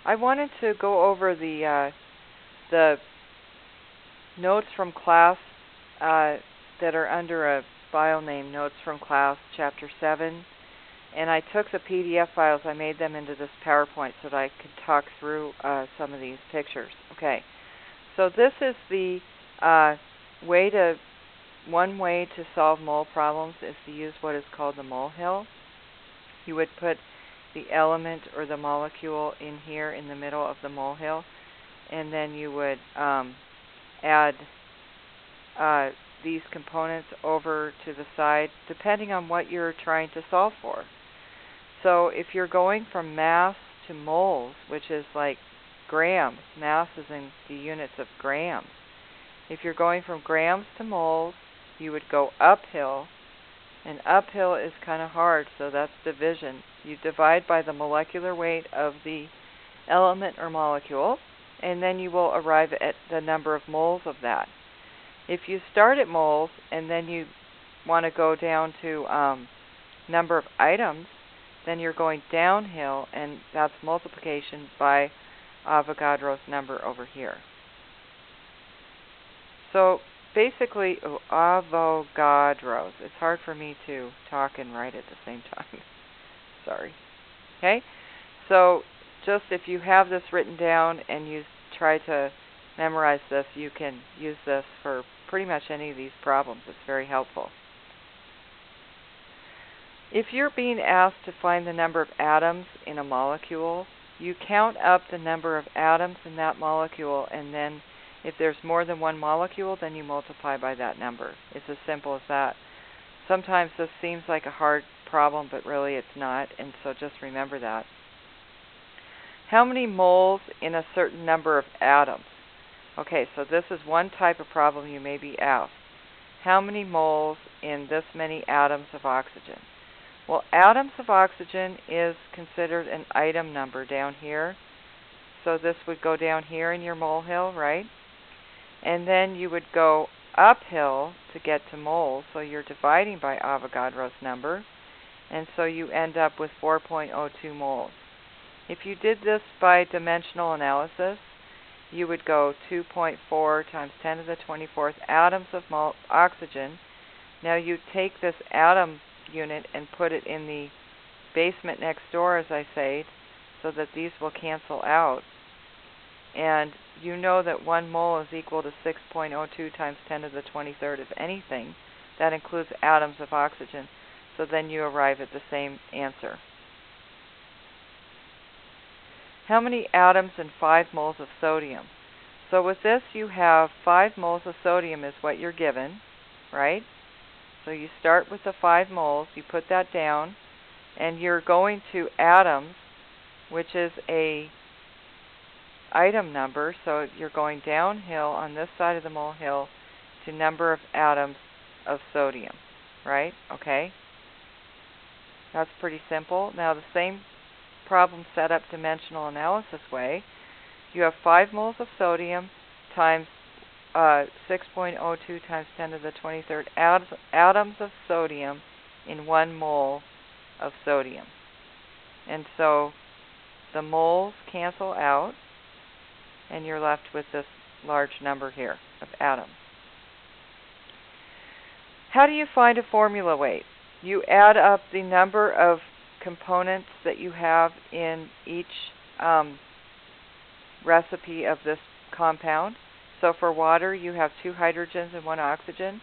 I wanted to go over the notes from class that are under a file name, Notes from Class, Chapter 7. And I took the PDF files, I made them into this PowerPoint so that I could talk through some of these pictures. Okay, so this is the one way to solve mole problems is to use what is called the molehill. You would put the element or the molecule in here in the middle of the molehill, and then you would add these components over to the side depending on what you're trying to solve for. So if you're going from mass to moles, which is like grams, mass is in the units of grams. If you're going from grams to moles, you would go uphill, and uphill is kind of hard, so that's division. You divide by the molecular weight of the element or molecule, and then you will arrive at the number of moles of that. If you start at moles and then you want to go down to number of items, then you're going downhill, and that's multiplication by Avogadro's number over here. So basically, Avogadro's. It's hard for me to talk and write at the same time. Sorry. Okay? So just if you have this written down and you try to memorize this, you can use this for pretty much any of these problems. It's very helpful. If you're being asked to find the number of atoms in a molecule, you count up the number of atoms in that molecule, and then if there's more than one molecule, then you multiply by that number. It's as simple as that. Sometimes this seems like a hard problem, but really it's not, and so just remember that. How many moles in a certain number of atoms? Okay, so this is one type of problem you may be asked. How many moles in this many atoms of oxygen? Well, atoms of oxygen is considered an item number down here. So this would go down here in your molehill, right? And then you would go uphill to get to moles. So you're dividing by Avogadro's number. And so you end up with 4.02 moles. If you did this by dimensional analysis, you would go 2.4 times 10 to the 24th atoms of oxygen. Now you take this atom unit and put it in the basement next door, as I say, so that these will cancel out. And you know that 1 mole is equal to 6.02 times 10 to the 23rd of anything. That includes atoms of oxygen. So then you arrive at the same answer. How many atoms in 5 moles of sodium? So with this, you have 5 moles of sodium is what you're given, right? So you start with the 5 moles, you put that down, and you're going to atoms, which is a item number, so you're going downhill on this side of the molehill to number of atoms of sodium, right? Okay? That's pretty simple. Now the same problem set up dimensional analysis way. You have 5 moles of sodium times 6.02 times 10 to the 23rd atoms of sodium in 1 mole of sodium. And so the moles cancel out, and you're left with this large number here of atoms. How do you find a formula weight? You add up the number of components that you have in each recipe of this compound. So for water, you have 2 hydrogens and 1 oxygen.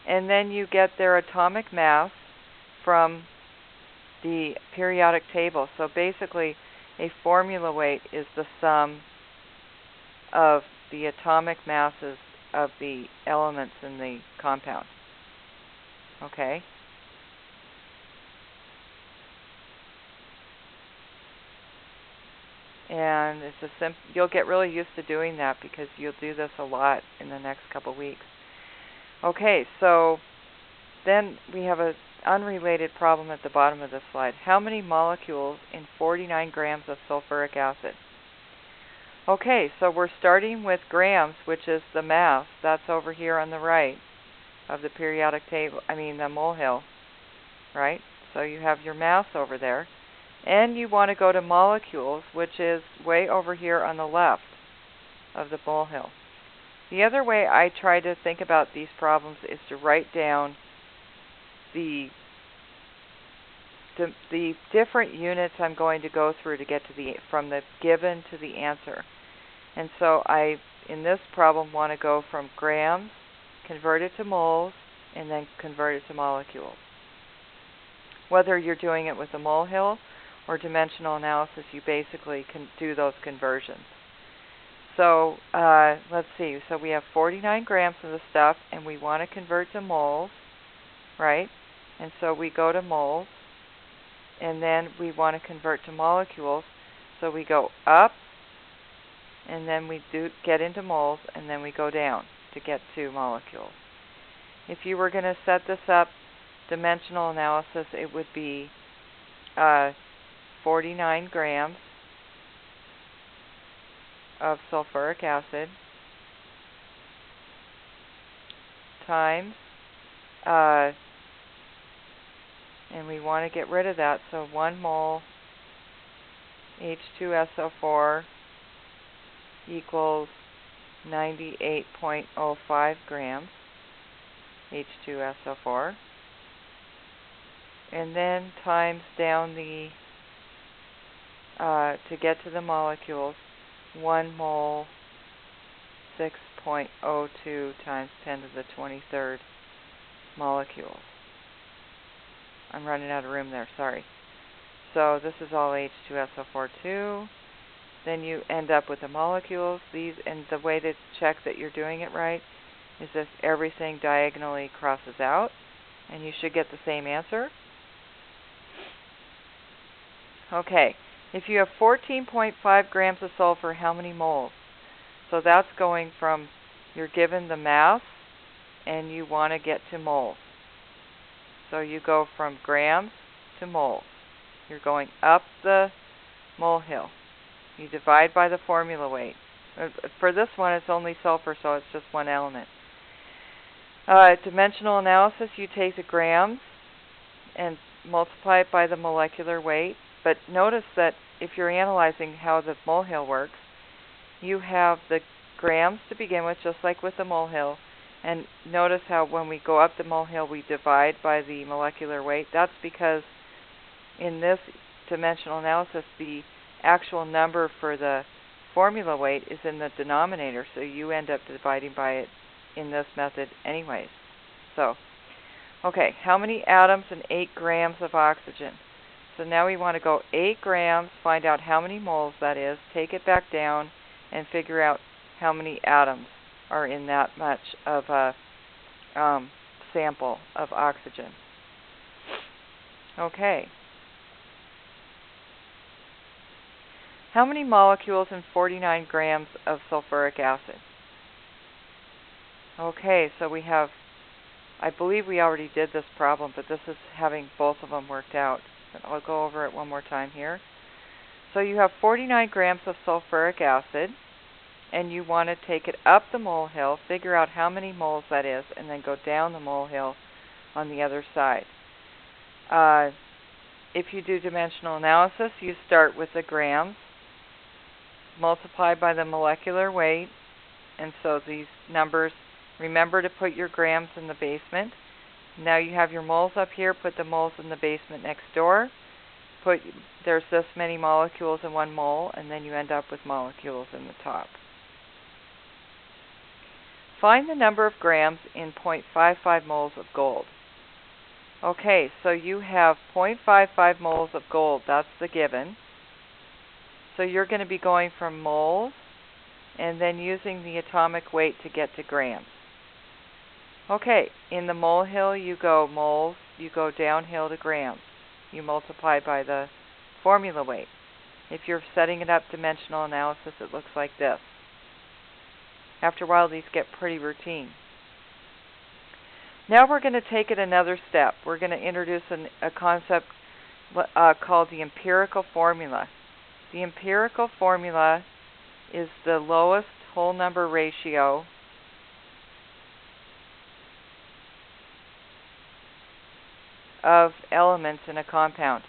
And then you get their atomic mass from the periodic table. So basically, a formula weight is the sum of the atomic masses of the elements in the compound. Okay? And it's you'll get really used to doing that because you'll do this a lot in the next couple weeks. Okay, so then we have an unrelated problem at the bottom of this slide. How many molecules in 49 grams of sulfuric acid? Okay, so we're starting with grams, which is the mass. That's over here on the right of the periodic table, the molehill, right? So you have your mass over there. And you want to go to molecules, which is way over here on the left of the molehill. The other way I try to think about these problems is to write down the different units I'm going to go through to get to from the given to the answer. And so I, in this problem, want to go from grams, convert it to moles, and then convert it to molecules. Whether you're doing it with a molehill or dimensional analysis, you basically can do those conversions. So let's see. So we have 49 grams of the stuff, and we want to convert to moles, right? And so we go to moles, and then we want to convert to molecules. So we go up, and then we get into moles, and then we go down to get to molecules. If you were going to set this up dimensional analysis, it would be 49 grams of sulfuric acid times, and we want to get rid of that, so 1 mole H2SO4 equals 98.05 grams H2SO4, and then times down the, to get to the molecules, 1 mole 6.02 times 10 to the 23rd molecules. I'm running out of room there, sorry. So this is all H2SO4 too. Then you end up with the molecules. These, and the way to check that you're doing it right is if everything diagonally crosses out, and you should get the same answer. Okay, if you have 14.5 grams of sulfur, how many moles? So that's going from, you're given the mass, and you want to get to moles. So you go from grams to moles. You're going up the molehill. You divide by the formula weight. For this one, it's only sulfur, so it's just one element. Dimensional analysis, you take the grams and multiply it by the molecular weight. But notice that if you're analyzing how the molehill works, you have the grams to begin with, just like with the molehill. And notice how when we go up the molehill, we divide by the molecular weight. That's because in this dimensional analysis, the actual number for the formula weight is in the denominator, so you end up dividing by it in this method anyways. So, okay, how many atoms and 8 grams of oxygen? So now we want to go 8 grams, find out how many moles that is, take it back down, and figure out how many atoms are in that much of a sample of oxygen. Okay. How many molecules in 49 grams of sulfuric acid? Okay, so we have, I believe we already did this problem, but this is having both of them worked out. But I'll go over it one more time here. So you have 49 grams of sulfuric acid, and you want to take it up the molehill, figure out how many moles that is, and then go down the molehill on the other side. If you do dimensional analysis, you start with the grams, multiply by the molecular weight, and so these numbers, remember to put your grams in the basement. Now you have your moles up here, put the moles in the basement next door. There's this many molecules in 1 mole, and then you end up with molecules in the top. Find the number of grams in 0.55 moles of gold. Okay, so you have 0.55 moles of gold. That's the given. So you're going to be going from moles and then using the atomic weight to get to grams. Okay, in the molehill you go moles, you go downhill to grams. You multiply by the formula weight. If you're setting it up dimensional analysis, it looks like this. After a while, these get pretty routine. Now we're going to take it another step. We're going to introduce a concept called the empirical formula. The empirical formula is the lowest whole number ratio of elements in a compound.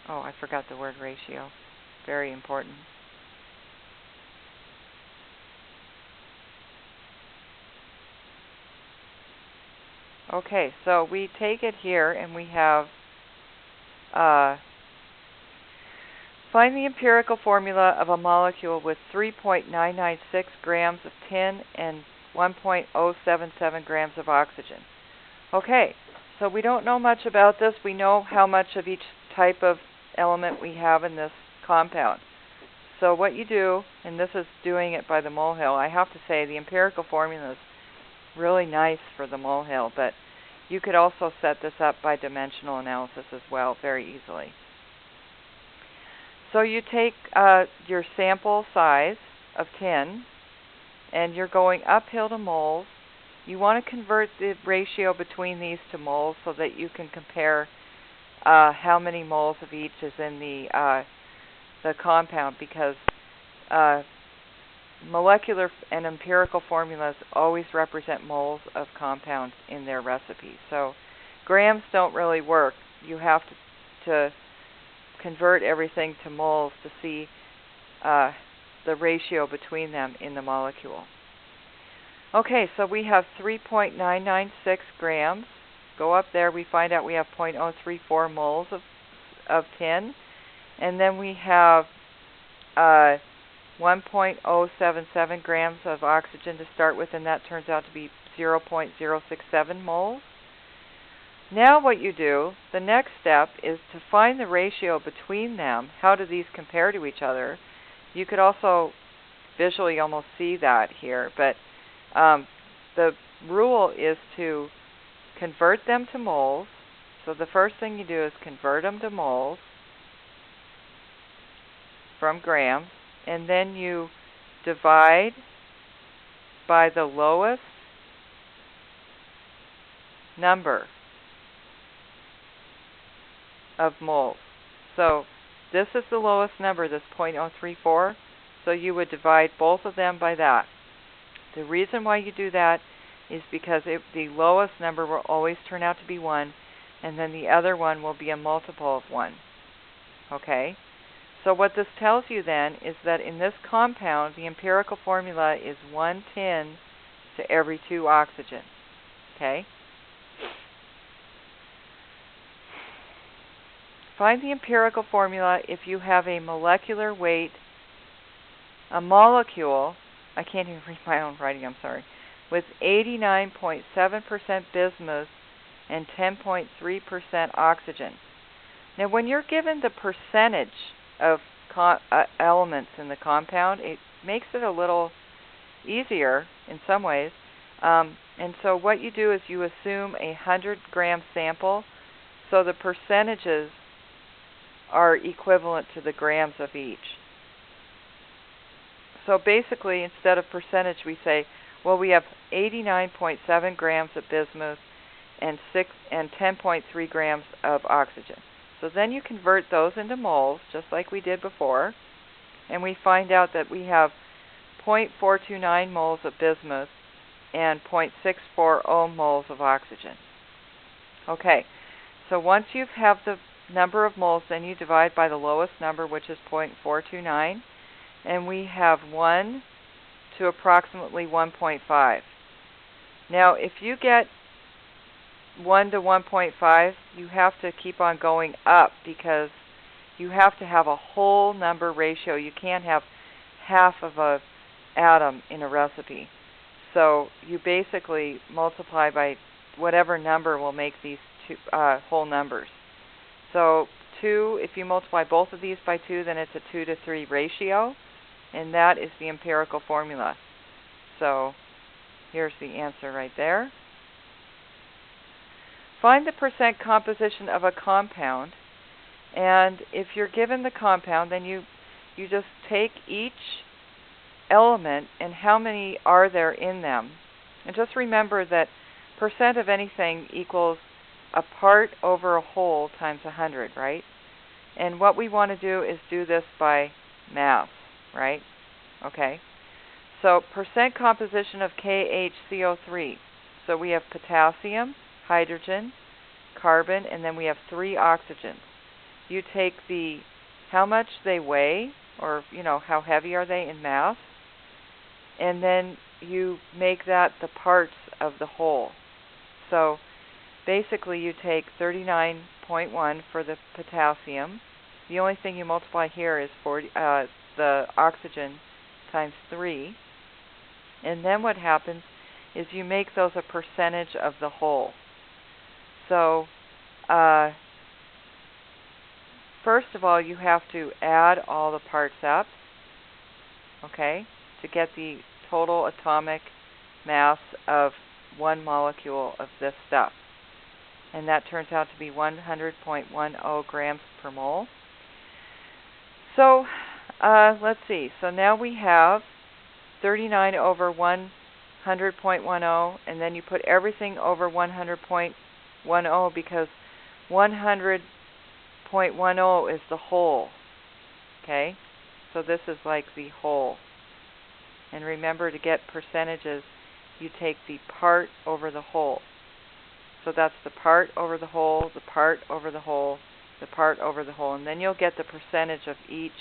Oh, I forgot the word ratio. Very important. Okay, so we take it here and we have find the empirical formula of a molecule with 3.996 grams of tin and 1.077 grams of oxygen. Okay, so we don't know much about this. We know how much of each type of element we have in this compound. So what you do, and this is doing it by the molehill, I have to say the empirical formula is really nice for the molehill, but you could also set this up by dimensional analysis as well very easily. So you take your sample size of tin, and you're going uphill to moles. You want to convert the ratio between these to moles so that you can compare how many moles of each is in the compound, because molecular and empirical formulas always represent moles of compounds in their recipes. So grams don't really work. You have to convert everything to moles to see the ratio between them in the molecule. Okay, so we have 3.996 grams. Go up there, we find out we have 0.034 moles of tin. And then we have 1.077 grams of oxygen to start with, and that turns out to be 0.067 moles. Now what you do, the next step, is to find the ratio between them. How do these compare to each other? You could also visually almost see that here, but the rule is to convert them to moles. So the first thing you do is convert them to moles from grams, and then you divide by the lowest number of moles. So this is the lowest number, this 0.034, so you would divide both of them by that. The reason why you do that is because the lowest number will always turn out to be 1, and then the other one will be a multiple of 1. Okay? So what this tells you then is that in this compound, the empirical formula is 1 tin to every 2 oxygen. Okay? Find the empirical formula if you have a molecular weight, a molecule, I can't even read my own writing, I'm sorry, with 89.7% bismuth and 10.3% oxygen. Now when you're given the percentage of elements in the compound, it makes it a little easier in some ways. And so what you do is you assume a 100-gram sample, so the percentages are equivalent to the grams of each. So basically, instead of percentage, we say, well, we have 89.7 grams of bismuth and 10.3 grams of oxygen. So then you convert those into moles, just like we did before, and we find out that we have 0.429 moles of bismuth and 0.640 moles of oxygen. Okay, so once you have the number of moles, then you divide by the lowest number, which is 0.429, and we have 1 to approximately 1.5. Now, if you get 1 to 1.5, you have to keep on going up because you have to have a whole number ratio. You can't have half of an atom in a recipe. So you basically multiply by whatever number will make these two whole numbers. So 2, if you multiply both of these by 2, then it's a 2 to 3 ratio, and that is the empirical formula. So here's the answer right there. Find the percent composition of a compound, and if you're given the compound, then you just take each element and how many are there in them. And just remember that percent of anything equals a part over a whole times 100, right? And what we want to do is do this by mass, right? Okay. So percent composition of KHCO3. So we have potassium, hydrogen, carbon, and then we have 3 oxygens. you take how much they weigh, or how heavy are they in mass, and then you make that the parts of the whole. So basically you take 39.1 for the potassium. The only thing you multiply here is the oxygen times 3. And then what happens is you make those a percentage of the whole. So first of all, you have to add all the parts up, okay, to get the total atomic mass of one molecule of this stuff. And that turns out to be 100.10 grams per mole. So let's see. So now we have 39 over 100.10, and then you put everything over 100.10 because 100.10 is the whole. Okay? So this is like the whole. And remember, to get percentages, you take the part over the whole. So that's the part over the whole, the part over the whole, the part over the whole. And then you'll get the percentage of each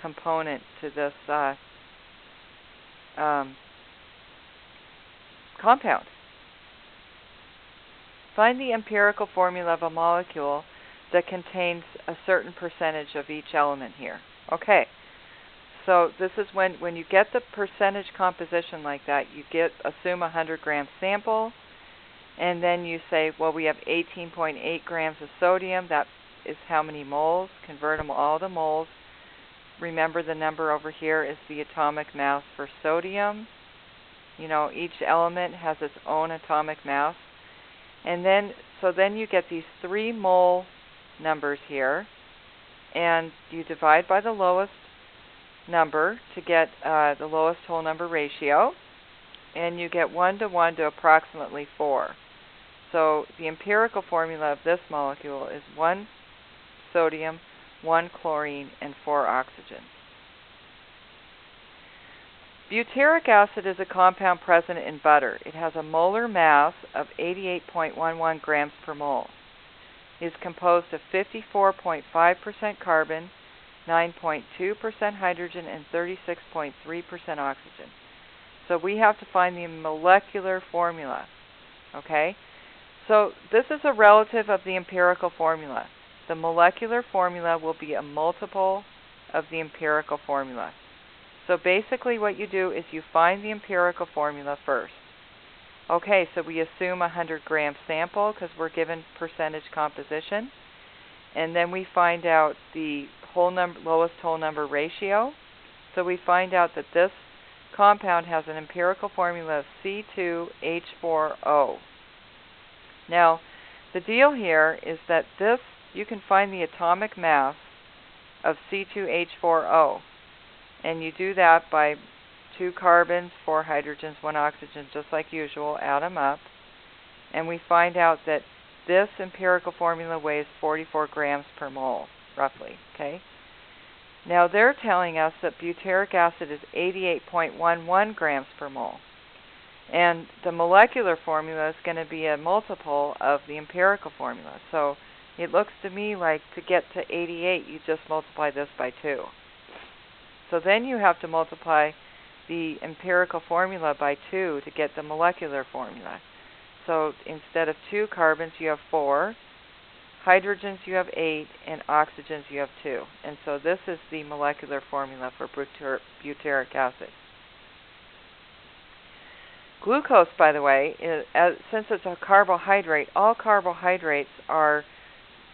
component to this compound. Find the empirical formula of a molecule that contains a certain percentage of each element here. Okay, so this is when you get the percentage composition like that, you assume a 100-gram sample, and then you say, well, we have 18.8 grams of sodium. That is how many moles. Convert them all to moles. Remember, the number over here is the atomic mass for sodium. Each element has its own atomic mass. And then you get these 3 mole numbers here, and you divide by the lowest number to get the lowest whole number ratio, and you get 1 to 1 to approximately 4. So the empirical formula of this molecule is 1 sodium, 1 chlorine, and 4 oxygen. Butyric acid is a compound present in butter. It has a molar mass of 88.11 grams per mole. It is composed of 54.5% carbon, 9.2% hydrogen, and 36.3% oxygen. So we have to find the molecular formula, okay? So this is a relative of the empirical formula. The molecular formula will be a multiple of the empirical formula. So basically what you do is you find the empirical formula first. Okay, so we assume a 100-gram sample because we're given percentage composition. And then we find out the lowest whole number ratio. So we find out that this compound has an empirical formula of C2H4O. Now, the deal here is that you can find the atomic mass of C2H4O. And you do that by 2 carbons, 4 hydrogens, 1 oxygen, just like usual. Add them up. And we find out that this empirical formula weighs 44 grams per mole, roughly. Okay. Now they're telling us that butyric acid is 88.11 grams per mole. And the molecular formula is going to be a multiple of the empirical formula. So it looks to me like to get to 88, you just multiply this by 2. So then you have to multiply the empirical formula by 2 to get the molecular formula. So instead of 2 carbons, you have 4. Hydrogens, you have 8. And oxygens, you have 2. And so this is the molecular formula for butyric acid. Glucose, by the way, since it's a carbohydrate, all carbohydrates are,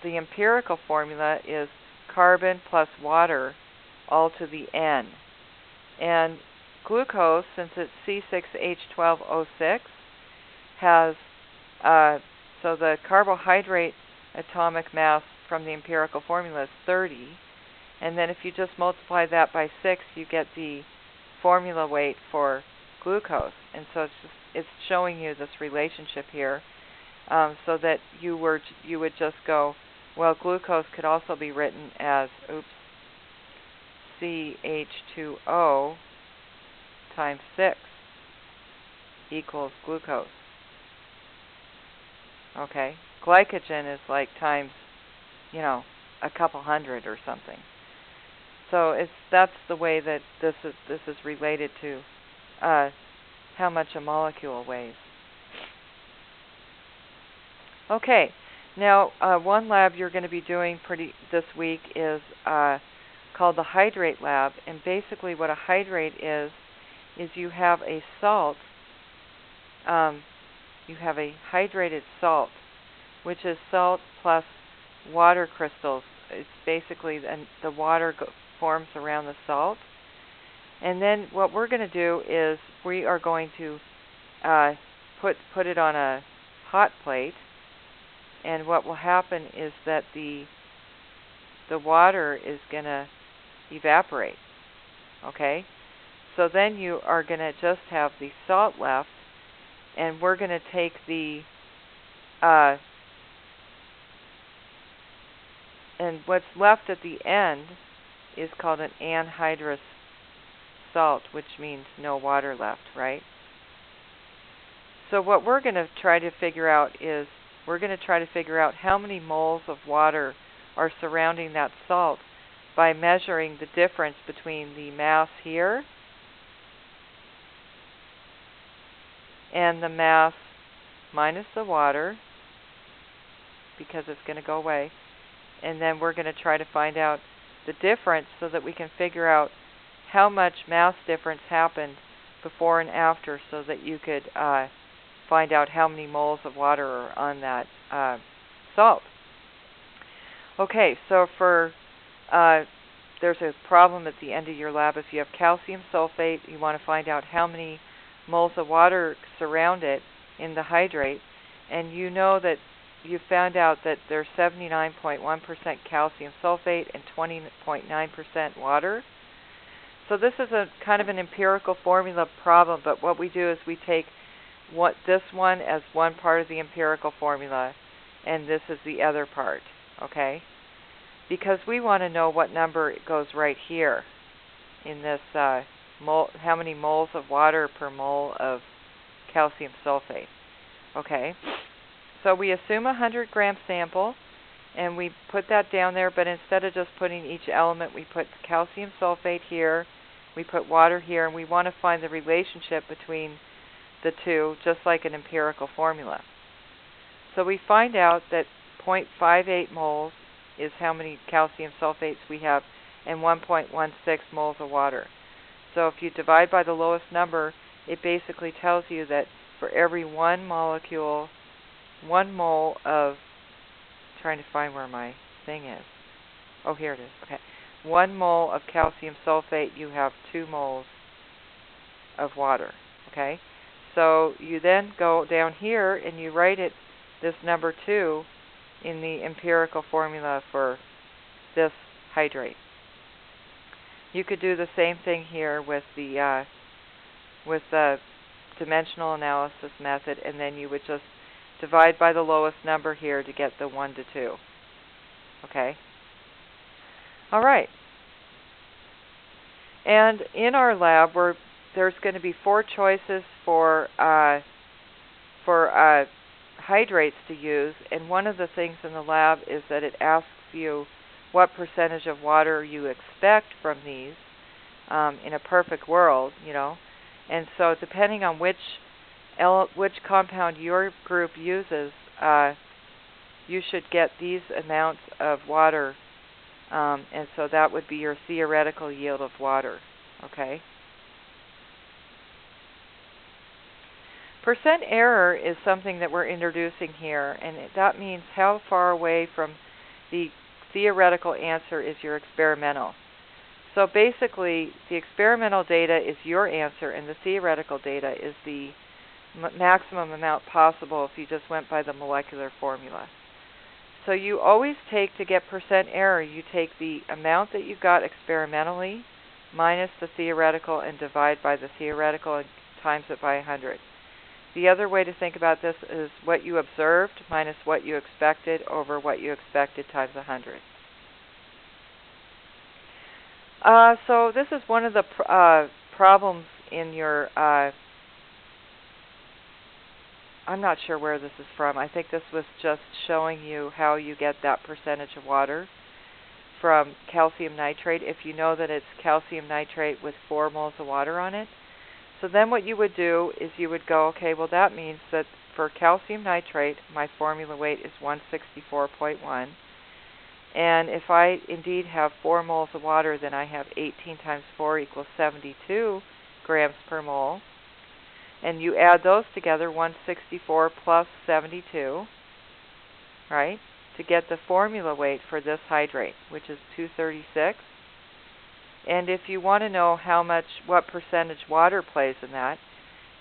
the empirical formula is carbon plus water all to the N. And glucose, since it's C6H12O6, has, so the carbohydrate atomic mass from the empirical formula is 30. And then if you just multiply that by 6, you get the formula weight for glucose. And so it's showing you this relationship here, so that you would just go, well, glucose could also be written as, CH2O times 6 equals glucose. Okay, glycogen is like times, a couple hundred or something. So that's the way that this is related to how much a molecule weighs. Okay, now one lab you're going to be doing this week is called the hydrate lab, and basically what a hydrate is you have a salt. You have a hydrated salt, which is salt plus water crystals. It's basically the water forms around the salt. And then what we're going to do is we are going to put it on a hot plate, and what will happen is that the water is going to evaporate. Okay? So then you are going to just have the salt left, and we're going to take the and what's left at the end is called an anhydrous salt, which means no water left, right? So what we're going to try to figure out is how many moles of water are surrounding that salt by measuring the difference between the mass here and the mass minus the water, because it's going to go away. And then we're going to try to find out the difference so that we can figure out how much mass difference happened before and after, so that you could find out how many moles of water are on that salt. Okay, so there's a problem at the end of your lab. If you have calcium sulfate, you want to find out how many moles of water surround it in the hydrate, and you know that you found out that there's 79.1% calcium sulfate and 20.9% water. So this is a kind of an empirical formula problem, but what we do is we take this one as one part of the empirical formula, and this is the other part, okay? Because we want to know what number goes right here in this how many moles of water per mole of calcium sulfate. Okay, so we assume a 100-gram sample, and we put that down there, but instead of just putting each element, we put calcium sulfate here, we put water here, and we want to find the relationship between the two, just like an empirical formula. So we find out that 0.58 moles is how many calcium sulfates we have, and 1.16 moles of water. So if you divide by the lowest number, it basically tells you that for every one mole of, trying to find where my thing is. Oh, here it is. Okay. 1 mole of calcium sulfate, you have 2 moles of water. Okay. So you then go down here and you write this number 2 in the empirical formula for this hydrate. You could do the same thing here with the dimensional analysis method, and then you would just divide by the lowest number here to get the 1 to 2. Okay? All right. And in our lab, there's going to be 4 choices for hydrates to use, and one of the things in the lab is that it asks you what percentage of water you expect from these in a perfect world, you know. And so depending on which compound your group uses, you should get these amounts of water, and so that would be your theoretical yield of water, okay? Percent error is something that we're introducing here, and that means how far away from the theoretical answer is your experimental. So basically, the experimental data is your answer, and the theoretical data is the maximum amount possible if you just went by the molecular formula. So you always take, to get percent error, you take the amount that you got experimentally minus the theoretical and divide by the theoretical and times it by 100. The other way to think about this is what you observed minus what you expected over what you expected times 100. So this is one of the problems in your, I'm not sure where this is from. I think this was just showing you how you get that percentage of water. from calcium nitrate if you know that it's calcium nitrate with 4 moles of water on it. So then what you would do is you would go, okay, well that means that for calcium nitrate, my formula weight is 164.1. And if I indeed have 4 moles of water, then I have 18 times 4 equals 72 grams per mole. And you add those together, 164 plus 72, right, to get the formula weight for this hydrate, which is 236. And if you want to know what percentage water plays in that,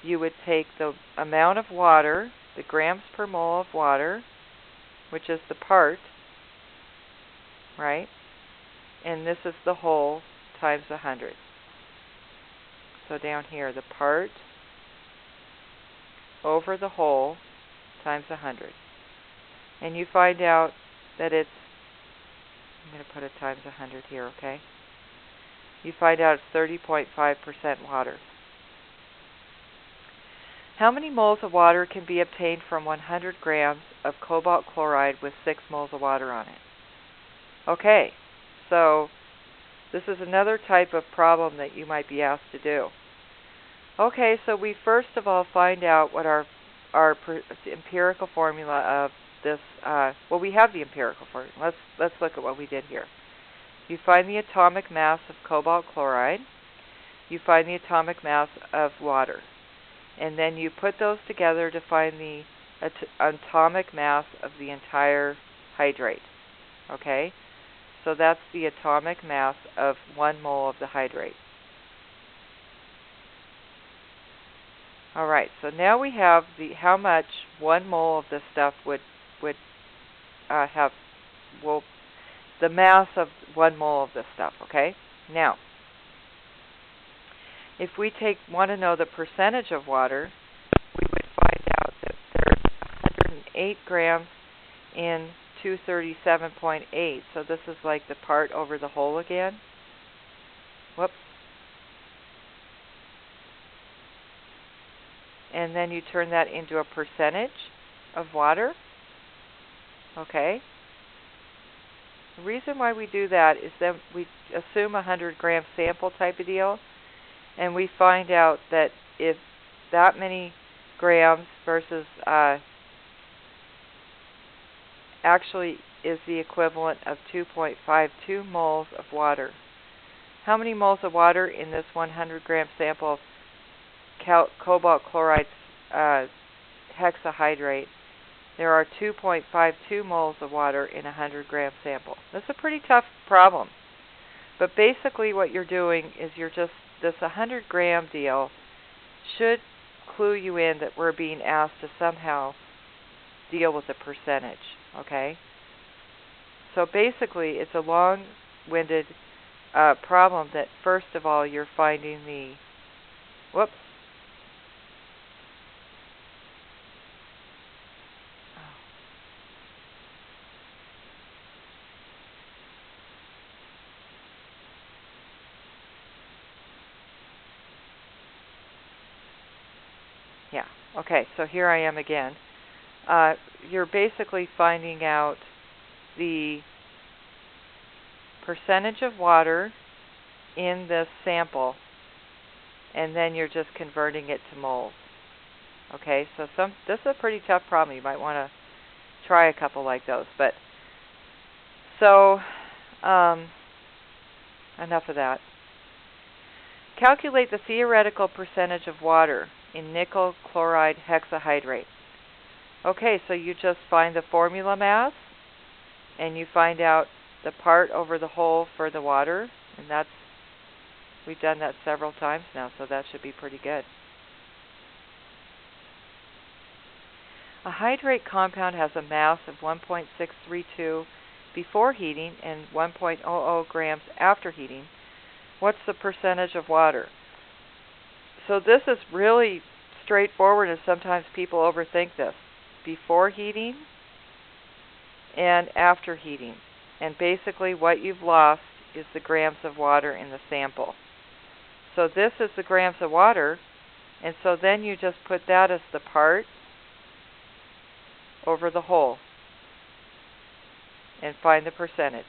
you would take the amount of water, the grams per mole of water, which is the part, right? And this is the whole times 100. So down here, the part over the whole times 100. And you find out that it's, I'm going to put it times 100 here, okay? You find out it's 30.5% water. How many moles of water can be obtained from 100 grams of cobalt chloride with 6 moles of water on it? Okay, so this is another type of problem that you might be asked to do. Okay, so we first of all find out what our empirical formula of this, well, we have the empirical formula. Let's look at what we did here. You find the atomic mass of cobalt chloride. You find the atomic mass of water. And then you put those together to find the atomic mass of the entire hydrate. Okay? So that's the atomic mass of 1 mole of the hydrate. All right, so now we have how much 1 mole of this stuff would have, well, the mass of 1 mole of this stuff, okay? Now, if we want to know the percentage of water, we would find out that there's 108 grams in 237.8. So this is like the part over the whole again. Whoops. And then you turn that into a percentage of water. Okay. The reason why we do that is that we assume a 100-gram sample type of deal, and we find out that if that many grams versus actually is the equivalent of 2.52 moles of water. How many moles of water in this 100-gram sample of cobalt chloride hexahydrate? There are 2.52 moles of water in a 100-gram sample. That's a pretty tough problem. But basically what you're doing is this 100-gram deal should clue you in that we're being asked to somehow deal with the percentage, okay? So basically it's a long-winded problem that first of all you're finding the, whoops, yeah, okay, so here I am again. You're basically finding out the percentage of water in this sample, and then you're just converting it to moles. Okay, so this is a pretty tough problem. You might want to try a couple like those. But so enough of that. Calculate the theoretical percentage of water in nickel chloride hexahydrate. Okay, so you just find the formula mass, and you find out the part over the whole for the water, and we've done that several times now, so that should be pretty good. A hydrate compound has a mass of 1.632 before heating and 1.00 grams after heating. What's the percentage of water? So this is really straightforward, and sometimes people overthink this. Before heating and after heating. And basically what you've lost is the grams of water in the sample. So this is the grams of water, and so then you just put that as the part over the whole and find the percentage.